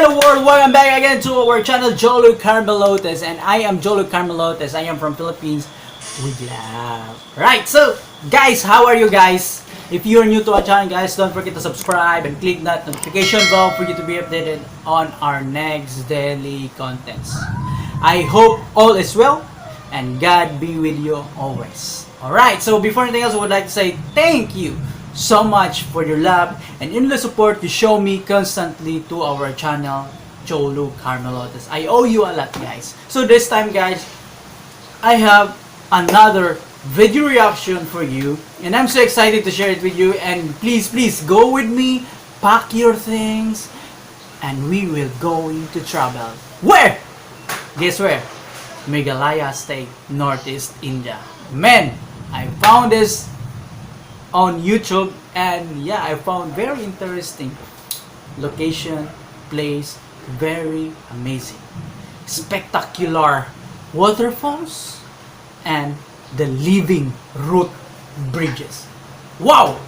Hello world, welcome back again to our channel Johlo Carmelotes, and I am Johlo Carmelotes. I am from Philippines with love. Right, so guys, how are you guys? If you are new to our channel guys, don't forget to subscribe and click that notification bell for you to be updated on our next daily contents. I hope all is well and God be with you always. Alright, so before anything else, I would like to say thank you so much for your love and endless support you show me constantly to our channel Johlo Carmelotes. I owe you a lot guys. So this time guys, I have another video reaction for you and I'm so excited to share it with you, and please go with me, pack your things and we will going to travel. Where? Guess where? Meghalaya State, Northeast India. Man, I found this on YouTube and yeah, I found very interesting location, place, very amazing, spectacular waterfalls and the living root bridges. Wow!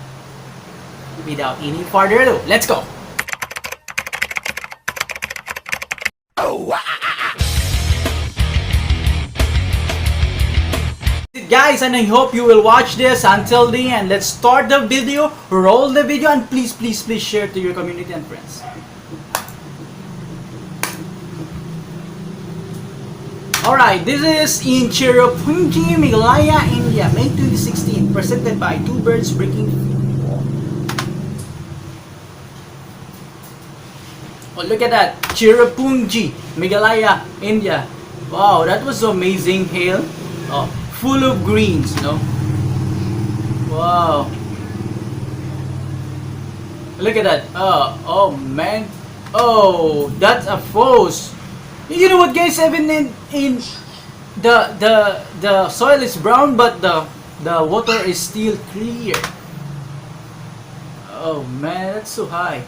Without any further ado, let's go! Guys, and I hope you will watch this until the end. Let's start the video, roll the video, and please share to your community and friends. Alright, this is in Cherrapunji, Meghalaya, India, May 2016, presented by Two Birds Breaking Free. Oh, look at that, Cherrapunji, Meghalaya, India. Wow, that was amazing hill. Oh, full of greens, you know. Wow. Look at that. Oh man. Oh, that's a falls. You know what guys, even in the soil is brown but the water is still clear. Oh man, that's so high.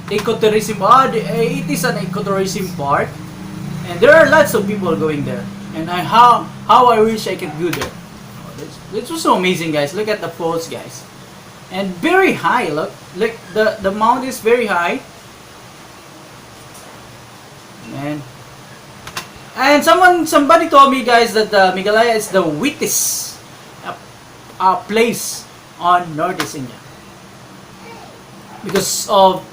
Ecotourism. It is an ecotourism park and there are lots of people going there. And how I wish I could go there. Oh, this was so amazing guys. Look at the falls guys. And very high, look the mount is very high. Man. And somebody told me guys that Meghalaya is the wettest place on Northeast India. Because of,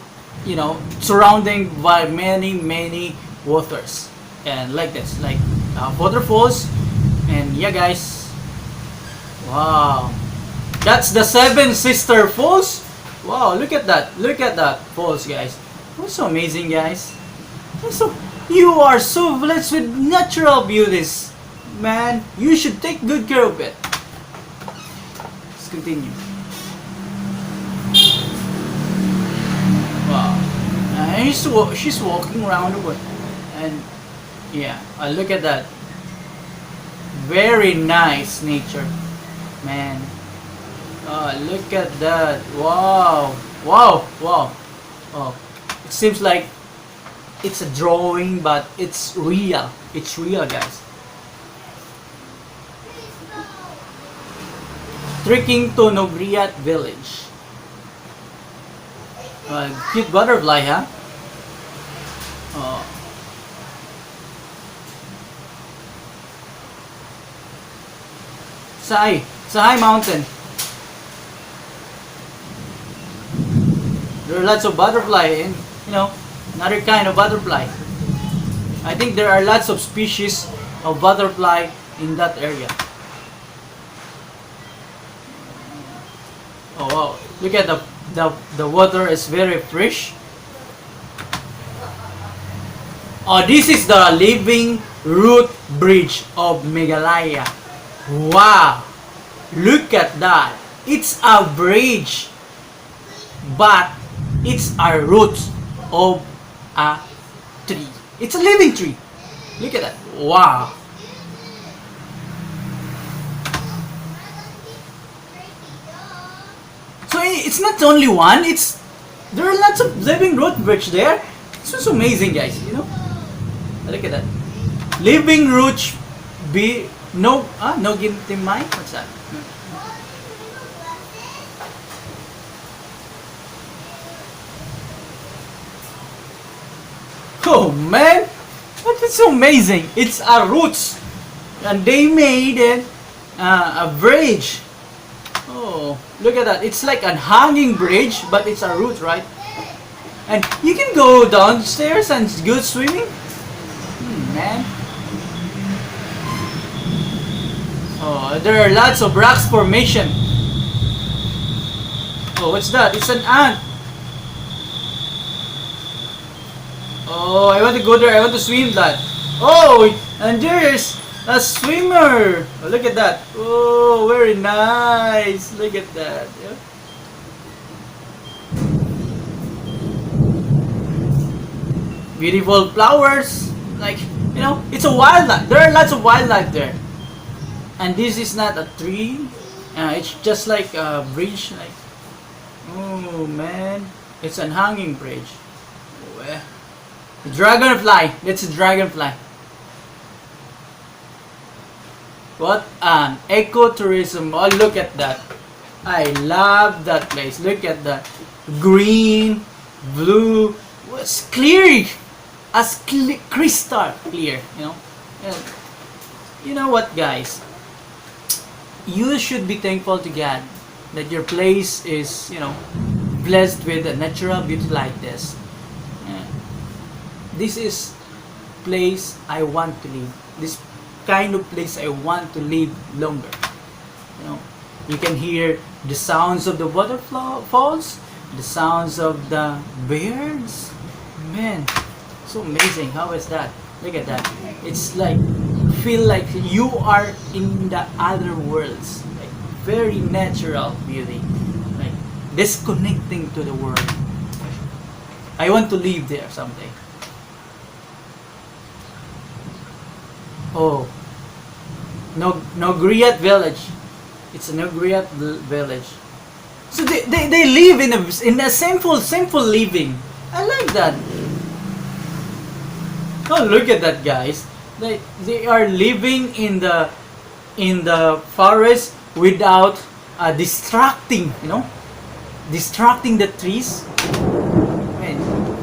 you know, surrounding by many waters. And like this, like waterfalls. And yeah guys, wow, that's the Seven Sister Falls. Wow, look at that falls guys. That's so amazing guys. So you are so blessed with natural beauties, man. You should take good care of it. Let's continue. Wow, and she's walking around the world. And yeah, look at that. Very nice nature, man. Look at that. Wow. Oh, it seems like it's a drawing, but it's real. It's real, guys. Trekking to Nogriat village. Cute butterfly, huh? Oh. Sahai mountain. There are lots of butterfly and, you know, another kind of butterfly. I think there are lots of species of butterfly in that area. Oh wow, look at the water is very fresh. Oh, this is the living root bridge of Meghalaya. Wow, look at that. It's a bridge, but it's a root of a tree. It's a living tree. Look at that. Wow. So it's not only one, there are lots of living root bridge there. It's just amazing guys, you know. Look at that. Living root no gintimay. What's that? Oh man, what is so amazing? It's a roots, and they made it a bridge. Oh, look at that! It's like a hanging bridge, but it's a root, right? And you can go downstairs and go swimming. Man. Oh, there are lots of rocks formation. Oh, what's that? It's an ant. Oh, I want to go there. I want to swim that. Oh, and there's a swimmer. Oh, look at that. Oh, very nice. Look at that. Yeah. Beautiful flowers. Like, you know, it's a wildlife. There are lots of wildlife there. And this is not a tree. It's just like a bridge. Like, oh man, it's a hanging bridge. Oh, eh. Dragonfly. That's a dragonfly. What an ecotourism. Oh, look at that. I love that place. Look at that. Green, blue. It's clear. As crystal clear, you know. And you know what, guys? You should be thankful to God that your place is, you know, blessed with a natural beauty like this. This is place I want to live. This kind of place I want to live longer. You know, you can hear the sounds of the waterfalls, the sounds of the birds. Man, so amazing. How is that? Look at that. It's like, feel like you are in the other worlds. Like, very natural beauty. Like, disconnecting to the world. I want to live there someday. Oh, Nogriat village. It's a Nogriat village. So they live in a simple living. I like that. Oh, look at that, guys. They are living in the forest without distracting, you know, distracting the trees.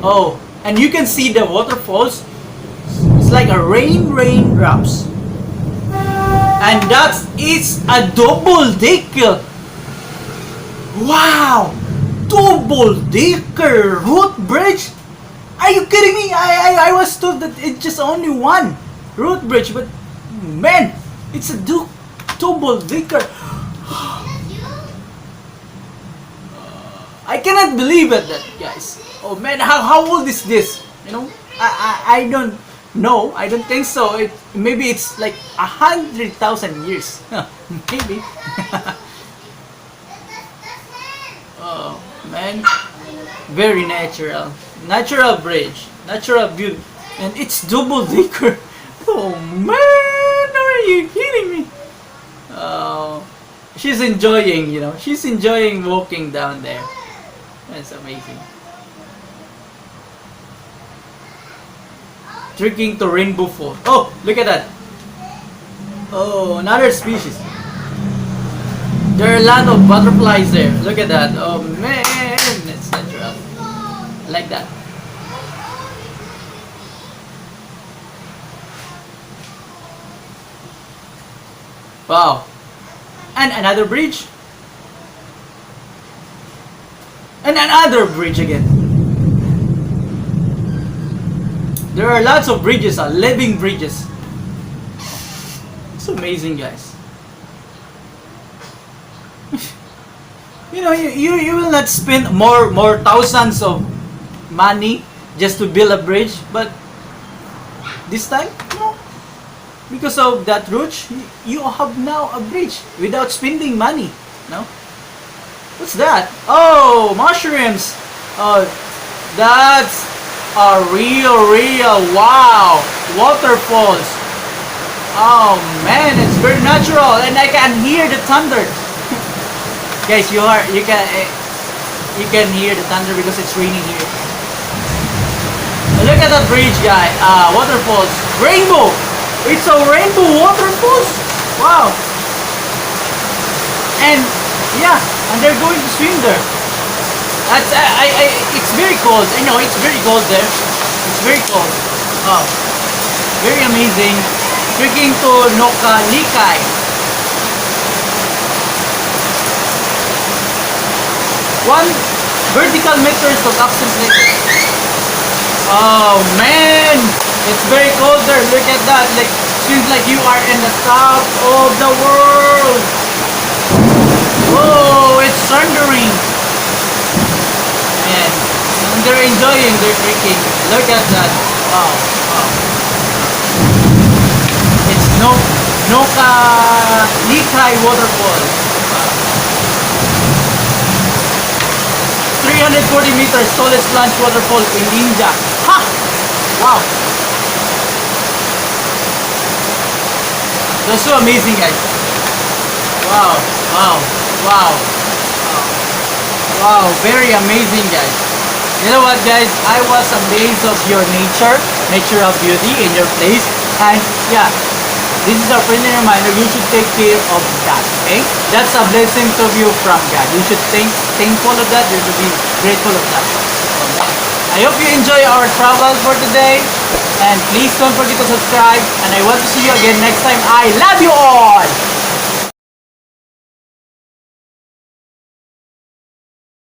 Oh, and you can see the waterfalls. It's like a raindrops. And that is a double decker. Wow! Double decker root bridge? Are you kidding me? I was told that it's just only one root bridge, but man, it's a double decker. I cannot believe it, that guys. Oh man, how old is this? You know, I don't know. I don't think so. Maybe it's like 100,000 years. Maybe. Oh man, very natural bridge, natural beauty, and it's double decker. Oh man, are you kidding me? Oh, she's enjoying. You know, she's enjoying walking down there. That's amazing. Drinking to rainbow fall. Oh, look at that. Oh, another species. There are a lot of butterflies there. Look at that. Oh man, it's natural. I like that. Wow. And another bridge. And another bridge again. There are lots of bridges, living bridges. It's amazing, guys. You know, you will not spend more thousands of money just to build a bridge, but this time, no. Because of that route, you have now a bridge without spending money. No? What's that? Oh, mushrooms. Oh, that's a real wow waterfalls. Oh man, it's very natural, and I can hear the thunder. Guys, you can hear the thunder because it's raining here. Look at that bridge, guy. Waterfalls, rainbow. It's a rainbow waterfalls. Wow. And yeah, and they're going to swim there. That's it's very cold. I know it's very cold there. It's very cold. Oh, very amazing. Trekking to Nokalikai. One vertical meters of approximately. Oh man, it's very cold there. Look at that. Like seems like you are in the top of the world. Whoa, it's thundering. Man, and they're enjoying their trekking. Look at that. Wow, wow. It's Nokalikai Waterfall. 340 meters tallest plunge waterfall in India. Ha! Wow. That's so amazing, guys. Wow, wow, wow. Wow, very amazing, guys. You know what, guys? I was amazed of your nature of beauty in your place. And yeah, this is a friendly reminder, you should take care of that, okay? That's a blessing to you from God. You should thankful of that, you should be grateful of that. I hope you enjoy our travel for today. And please don't forget to subscribe. And I want to see you again next time. I love you all!